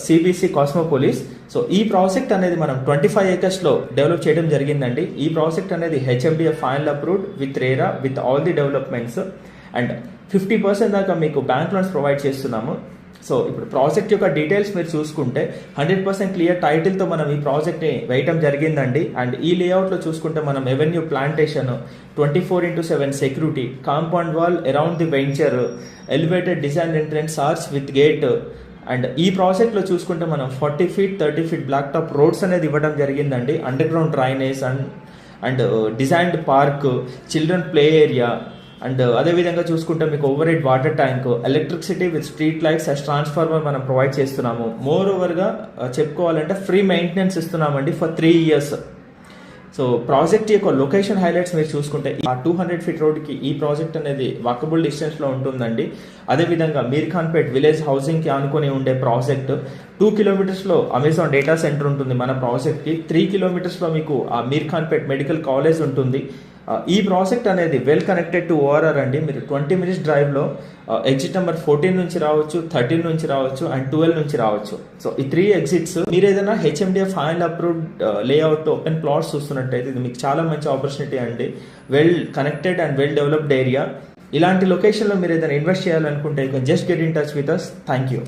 CBC కాస్మోపోలిస్. So ఈ project అనేది మనం 25 acres-లో డెవలప్ చేయడం జరిగిందండి. ఈ ప్రాజెక్ట్ అనేది HMDF final approved with RERA with all the developments and 50% దాకా మీకు బ్యాంక్ లోన్స్ ప్రొవైడ్ చేస్తున్నాము. సో ఇప్పుడు ప్రాజెక్ట్ యొక్క డీటెయిల్స్ మీరు చూసుకుంటే 100% క్లియర్ టైటిల్తో మనం ఈ ప్రాజెక్ట్ని వేయటం జరిగిందండి. అండ్ ఈ లేఅవుట్లో చూసుకుంటే మనం avenue plantation, 24/7 security, compound wall around the venture, elevated design entrance arch with gate. And ఈ ప్రాజెక్ట్లో చూసుకుంటే మనం 40 feet 30 feet black top roads అనేది ఇవ్వడం జరిగిందండి. Underground drainage and designed park, children play area and అదేవిధంగా చూసుకుంటే మీకు overhead water tank, electricity with street lights as transformer మనం ప్రొవైడ్ చేస్తున్నాము. మోర్ ఓవర్గా చెప్పుకోవాలంటే ఫ్రీ మెయింటెనెన్స్ ఇస్తున్నామండి ఫర్ 3 years. సో ప్రాజెక్ట్ యొక్క లొకేషన్ హైలైట్స్ మీరు చూసుకుంటే ఆ 200 feet రోడ్కి ఈ ప్రాజెక్ట్ అనేది వాకబుల్ డిస్టెన్స్లో ఉంటుందండి. అదేవిధంగా మీర్ఖాన్పేట్ విలేజ్ హౌసింగ్కి ఆనుకొని ఉండే ప్రాజెక్ట్ 2 kilometers-లో అమెజాన్ డేటా సెంటర్ ఉంటుంది మన ప్రాజెక్ట్కి. 3 kilometers-లో మీకు ఆ మీర్ఖాన్పేట్ మెడికల్ కాలేజ్ ఉంటుంది. ఈ ప్రాజెక్ట్ అనేది వెల్ కనెక్టెడ్ టు ఓఆర్ఆర్ అండి. మీరు 20 minutes డ్రైవ్లో ఎగ్జిట్ నెంబర్ 14 నుంచి రావచ్చు, 13 నుంచి రావచ్చు అండ్ 12 నుంచి రావచ్చు. సో ఈ 3 exits మీరు ఏదైనా HMDF final approved layout open plots చూస్తున్నట్టయితే ఇది మీకు చాలా మంచి ఆపర్చునిటీ అండి. Well connected and well developed area. ఇలాంటి లొకేషన్లో మీరు ఏదైనా ఇన్వెస్ట్ చేయాలనుకుంటే you can just get in touch with us. Thank you.